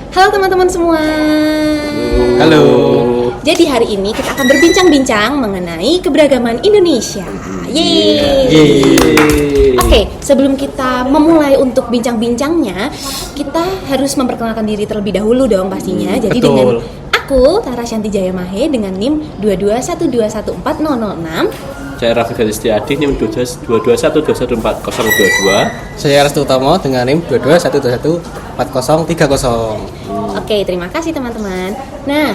Halo teman-teman semua. Halo. Jadi hari ini kita akan berbincang-bincang mengenai keberagaman Indonesia. Yeay. Oke, sebelum kita memulai untuk bincang-bincangnya, kita harus memperkenalkan diri terlebih dahulu dong pastinya. Jadi betul. dengan aku Tara Shanti Jayamahe dengan NIM 221214006. Saya Raffi Felistiadi, NIM 221214022. Saya Restu Utomo dengan NIM 221214030. Oke, terima kasih teman-teman. Nah,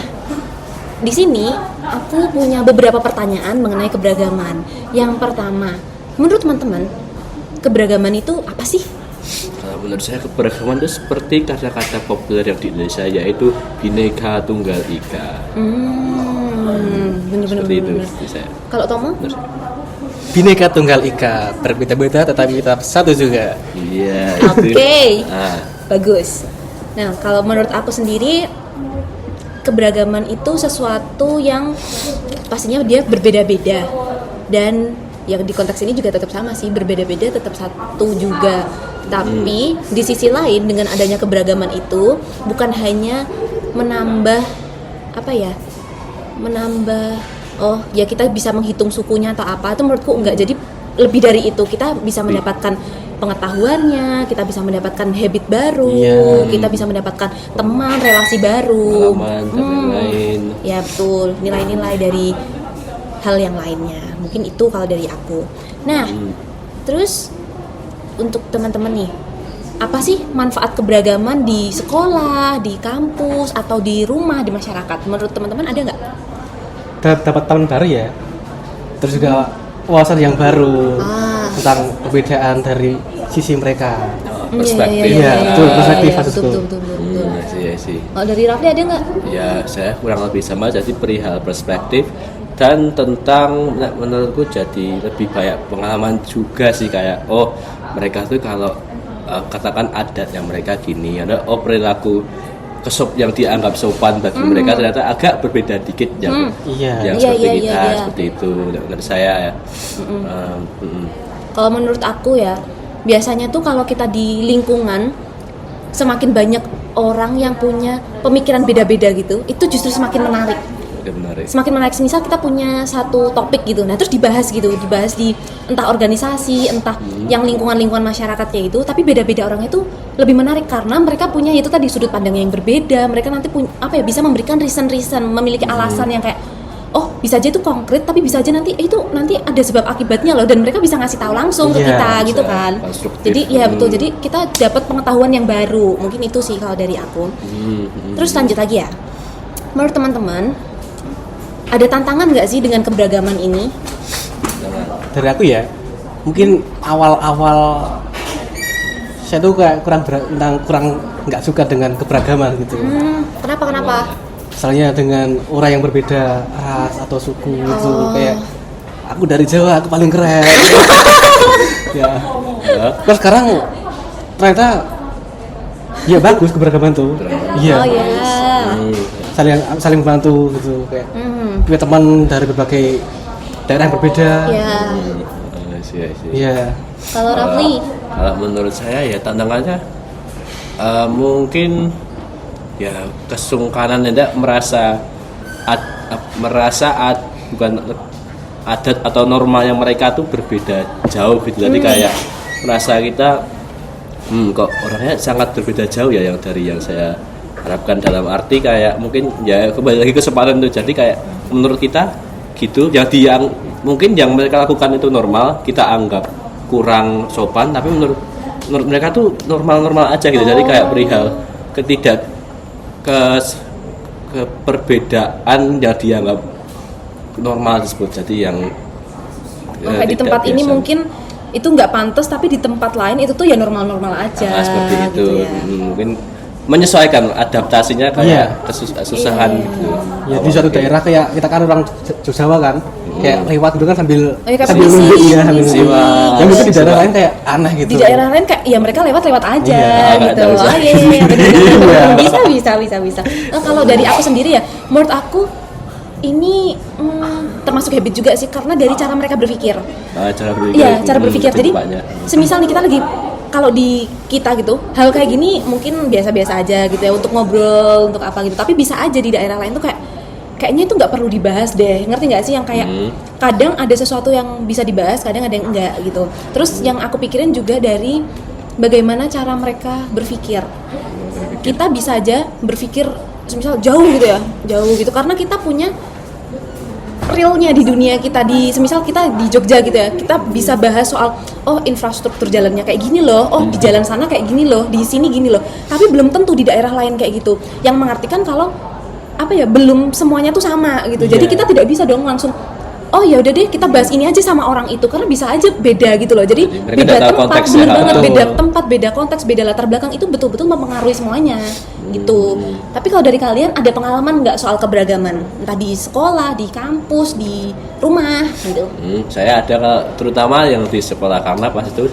di sini aku punya beberapa pertanyaan mengenai keberagaman. Yang pertama, menurut teman-teman, keberagaman itu apa sih? Kalau menurut saya keberagaman itu seperti kata-kata populer yang di Indonesia, yaitu Bhinneka Tunggal Ika. Bener-bener. Saya. Kalau Tomo? Bhinneka Tunggal Ika, berbeda-beda tetapi tetap satu juga. Iya. Oke. Bagus. Nah, kalau menurut aku sendiri, keberagaman itu sesuatu yang pastinya dia berbeda-beda, dan yang di konteks ini juga tetap sama sih, berbeda-beda tetap satu juga. Tapi di sisi lain, dengan adanya keberagaman itu bukan hanya menambah kita bisa menghitung sukunya atau apa, itu menurutku enggak. Jadi lebih dari itu, kita bisa mendapatkan pengetahuannya, kita bisa mendapatkan habit baru, kita bisa mendapatkan teman, relasi baru, lain. Ya betul, nilai-nilai dari hal yang lainnya. Mungkin itu kalau dari aku. Nah, terus untuk teman-teman nih, apa sih manfaat keberagaman di sekolah, di kampus, atau di rumah, di masyarakat? Menurut teman-teman ada nggak? Dapat tahun baru ya. Terus juga wawasan yang baru tentang perbedaan dari sisi mereka. Perspektif. Iya, betul, perspektif. Betul. Sih. Oh, dari Rafli ada nggak? Ya, saya kurang lebih sama, jadi perihal perspektif dan tentang menurutku jadi lebih banyak pengalaman juga sih, kayak mereka tuh kalau katakan adat yang mereka gini, ada perilaku yang dianggap sopan bagi mereka ternyata agak berbeda dikit yang seperti kita seperti itu menurut saya ya. Kalau menurut aku ya, biasanya tuh kalau kita di lingkungan semakin banyak orang yang punya pemikiran beda-beda gitu, itu justru semakin menarik. Semakin menarik. Misal kita punya satu topik gitu, nah terus dibahas di entah organisasi, entah yang lingkungan masyarakat kayak gitu, tapi beda-beda orang itu lebih menarik karena mereka punya itu tadi sudut pandang yang berbeda. Mereka nanti bisa memberikan reason, memiliki alasan yang kayak bisa aja itu konkret, tapi bisa aja nanti ada sebab akibatnya loh, dan mereka bisa ngasih tahu langsung ke kita gitu kan. Jadi ya betul, jadi kita dapat pengetahuan yang baru. Mungkin itu sih kalau dari aku. Terus lanjut lagi ya, menurut teman-teman ada tantangan nggak sih dengan keberagaman ini? Dari aku ya, mungkin awal-awal saya tuh kayak kurang nggak suka dengan keberagaman gitu. Kenapa? Misalnya dengan orang yang berbeda ras atau suku gitu, kayak aku dari Jawa, aku paling keren. Ya. Terus sekarang ternyata ya bagus keberagaman tuh. Iya. Saling membantu gitu, kayak punya teman dari berbagai daerah yang berbeda. Iya. Kalau Rafli? Kalau menurut saya ya tantangannya mungkin ya kesungkanan, merasa bukan adat atau norma yang mereka tuh berbeda jauh gitu. Jadi kayak merasa kita kok orangnya sangat berbeda jauh ya yang dari yang saya harapkan, dalam arti kayak mungkin ya kembali lagi kesempatan tuh. Jadi kayak menurut kita gitu, yang mungkin yang mereka lakukan itu normal, kita anggap kurang sopan, tapi menurut mereka tuh normal-normal aja gitu. Jadi kayak perihal keperbedaan yang dianggap normal tersebut. Jadi yang di tempat ini mungkin itu nggak pantas, tapi di tempat lain itu tuh ya normal-normal aja. Seperti itu gitu ya. Mungkin menyesuaikan adaptasinya kayak kesusahan gitu. Ya di suatu daerah kayak kita kan orang Jawa kan, kayak lewat dulu kan sambil nunggu, sambil siwak. Yang itu di daerah lain kayak aneh gitu. Di daerah lain kayak ya mereka lewat aja gitu. Bisa. Nah, kalau dari aku sendiri ya, menurut aku ini termasuk habit juga sih, karena dari cara mereka berpikir. Cara berpikir. Jadi semisal nih kita lagi kalau di kita gitu hal kayak gini mungkin biasa-biasa aja gitu ya untuk ngobrol untuk apa gitu, tapi bisa aja di daerah lain tuh kayaknya itu nggak perlu dibahas deh, ngerti nggak sih yang kayak kadang ada sesuatu yang bisa dibahas, kadang ada yang enggak gitu. Terus yang aku pikirin juga dari bagaimana cara mereka berpikir. Kita bisa aja berpikir misal jauh gitu ya, jauh gitu karena kita punya realnya di dunia kita, di semisal kita di Jogja gitu ya, kita bisa bahas soal infrastruktur jalannya kayak gini loh, di jalan sana kayak gini loh, di sini gini loh, tapi belum tentu di daerah lain kayak gitu, yang mengartikan kalau belum semuanya tuh sama gitu. Jadi kita tidak bisa dong langsung ya udah deh kita bahas ini aja sama orang itu, karena bisa aja beda gitu loh. Jadi beda tempat, bener banget, beda tempat, beda konteks, beda latar belakang itu betul-betul mempengaruhi semuanya gitu. Tapi kalau dari kalian ada pengalaman nggak soal keberagaman, entah di sekolah, di kampus, di rumah gitu? Saya ada, terutama yang di sekolah, karena pas itu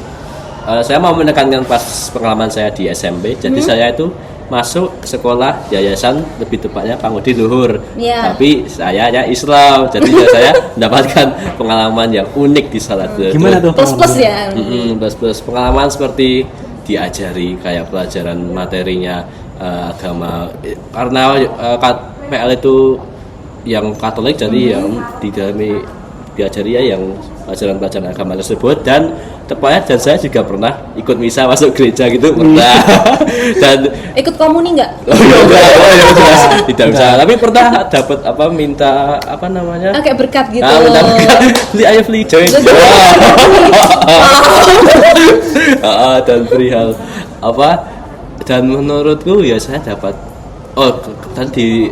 saya mau menekankan pas pengalaman saya di SMP. Jadi saya itu masuk sekolah yayasan, lebih tepatnya Pangudi Luhur, tapi saya ya Islam, jadi saya mendapatkan pengalaman yang unik di salah satu. Gimana tuh? Plus ya. Plus pengalaman seperti diajari kayak pelajaran materinya agama, karena PL itu yang Katolik, jadi yang di dalamnya diajari ya yang pelajaran agama tersebut, dan tepatnya dan saya juga pernah ikut misa masuk gereja gitu, pernah. Dan ikut komuni nggak? Tidak bisa, tapi pernah dapat minta namanya? Kayak berkat gitu. Minta berkat, ayo beli join. Dan perihal dan menurutku ya saya dapat dan di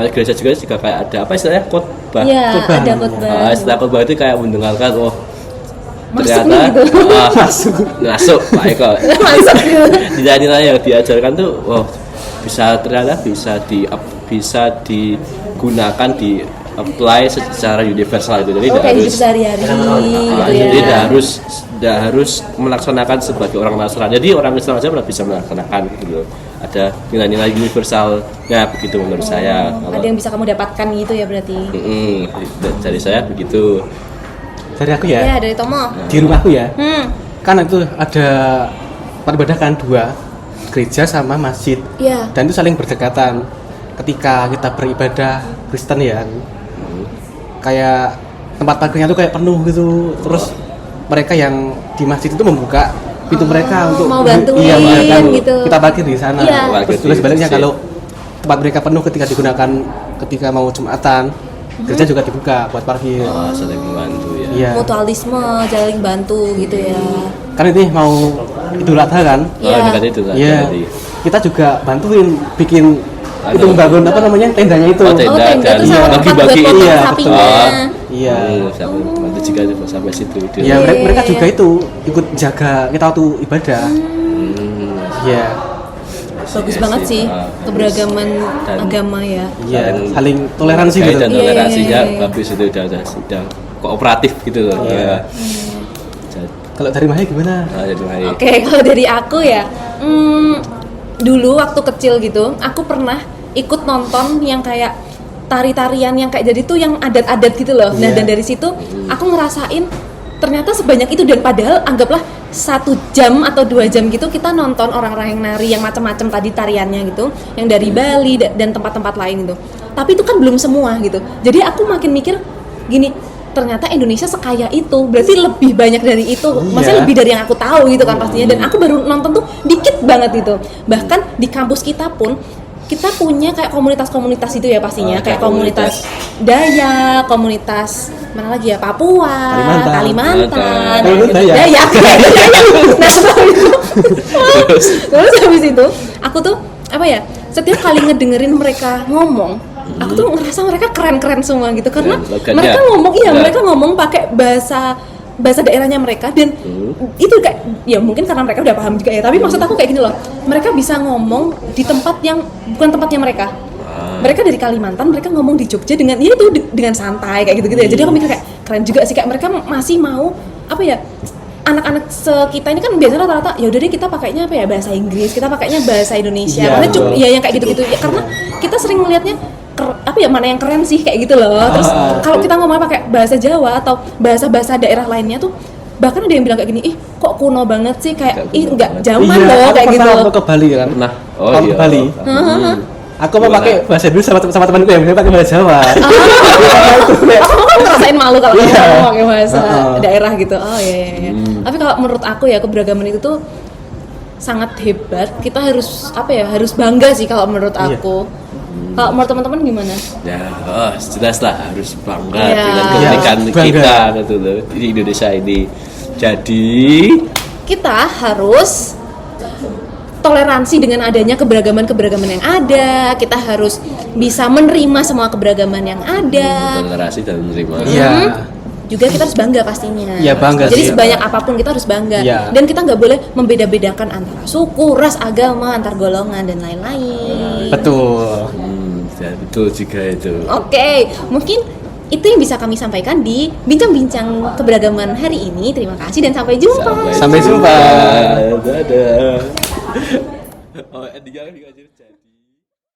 gereja juga kayak ada istilahnya khotbah. Iya, ada khotbah. Setelah khotbah itu kayak mendengarkan ternyata masuk baik kok. Masuk gitu. Nilai-nilai yang diajarkan tuh ternyata bisa digunakan di apply secara universal gitu. Jadi kayak hidup sehari-hari gitu ya. Jadi tidak harus melaksanakan sebagai orang Nasrani. Jadi orang Islam aja bisa melaksanakan gitu loh. Ada nilai-nilai universalnya begitu menurut saya. Ada yang bisa kamu dapatkan gitu ya berarti. Dari saya begitu. Dari aku ya? Iya, dari Tomo. Di rumahku ya? Kan itu ada peribadahan 2, gereja sama masjid. Iya. Dan itu saling berdekatan. Ketika kita beribadah Kristen ya, kayak tempat parkirnya tuh kayak penuh gitu. Terus mereka yang di masjid itu membuka pintu mereka untuk mau bantuin gitu. Kita parkir di sana. Iya. Terus juga sebaliknya kalau tempat mereka penuh ketika digunakan ketika mau Jumatan, gereja juga dibuka buat parkir. Saling membantu ya. Iya. Mutualisme, saling bantu gitu ya. Kan ini mau Idul Adha kan? Dekat itu lah. Iya. Kita juga bantuin bikin itu membangun tendanya itu. Tenda itu sama tempat buat bagi-bagi. potong Iya, sapinya. Iya. Sampai bantu juga sampai situ. Iya, mereka juga itu ikut jaga kita waktu ibadah. Iya. Bagus banget sih keberagaman agama ya. Iya, saling toleransi gitu. Dan toleransinya bagus itu sudah kooperatif gitu loh. Iya. Kalau dari Mahya gimana? Oke, kalau dari aku ya, dulu waktu kecil gitu, aku pernah ikut nonton yang kayak tari-tarian yang kayak jadi tuh yang adat-adat gitu loh. Nah, dan dari situ aku ngerasain ternyata sebanyak itu, dan padahal anggaplah 1 jam atau 2 jam gitu kita nonton orang-orang yang nari yang macam-macam tadi tariannya gitu, yang dari Bali dan tempat-tempat lain gitu. Tapi itu kan belum semua gitu. Jadi aku makin mikir gini, ternyata Indonesia sekaya itu, berarti lebih banyak dari itu, maksudnya lebih dari yang aku tahu gitu kan pastinya. Dan aku baru nonton tuh dikit banget itu. Bahkan di kampus kita pun kita punya kayak komunitas-komunitas itu ya pastinya, kayak komunitas Dayak, komunitas mana lagi ya, Papua, Kalimantan, Dayak. Nah terus habis itu aku tuh setiap kali ngedengerin mereka ngomong, aku tuh ngerasa mereka keren-keren semua gitu, karena mereka ngomong mereka ngomong pakai bahasa daerahnya mereka, dan itu kayak ya mungkin karena mereka udah paham juga ya, tapi maksud aku kayak gini loh, mereka bisa ngomong di tempat yang bukan tempatnya mereka. Mereka dari Kalimantan, mereka ngomong di Jogja dengan dengan santai kayak gitu-gitu ya. Jadi aku mikir kayak keren juga sih, kayak mereka masih mau anak-anak kita ini kan biasanya rata-rata ya udah deh kita pakainya bahasa Inggris, kita pakainya bahasa Indonesia. Yang kayak gitu-gitu ya, karena kita sering melihatnya mana yang keren sih kayak gitu loh. Terus kalau kita ngomong pakai bahasa Jawa atau bahasa-bahasa daerah lainnya tuh bahkan ada yang bilang kayak gini, ih kok kuno banget sih, kayak ih nggak zaman Iya, loh aku kayak gitu. pernah ke Bali kan. Nah, Waktu ke Bali. Aku mau pakai bahasa Indonesia sama temanku yang pakai bahasa Jawa. Aku kan ngerasain malu kalau Iya. ngomong pakai bahasa daerah gitu. Oh iya. Tapi kalau menurut aku ya keberagaman itu tuh sangat hebat. Kita harus harus bangga sih kalau menurut Iya. aku. Kalau menurut teman-teman gimana? Ya, jelas lah harus bangga Iya. dengan keunikan Iya, bangga. kita gitu loh di Indonesia ini. Jadi Kita harus toleransi dengan adanya keberagaman-keberagaman yang ada. Kita harus bisa menerima semua keberagaman yang ada. toleransi dan menerima. Iya. Juga kita harus bangga pastinya. Iya, bangga Jadi sih. sebanyak apapun kita harus bangga. Iya. Dan kita nggak boleh membeda-bedakan antara suku, ras, agama, antar golongan dan lain-lain. Betul. Ya, betul juga itu. Oke, mungkin itu yang bisa kami sampaikan di bincang-bincang keberagaman hari ini. Terima kasih dan sampai jumpa. Sampai jumpa. Dadah. Oh, endingnya kan jadi.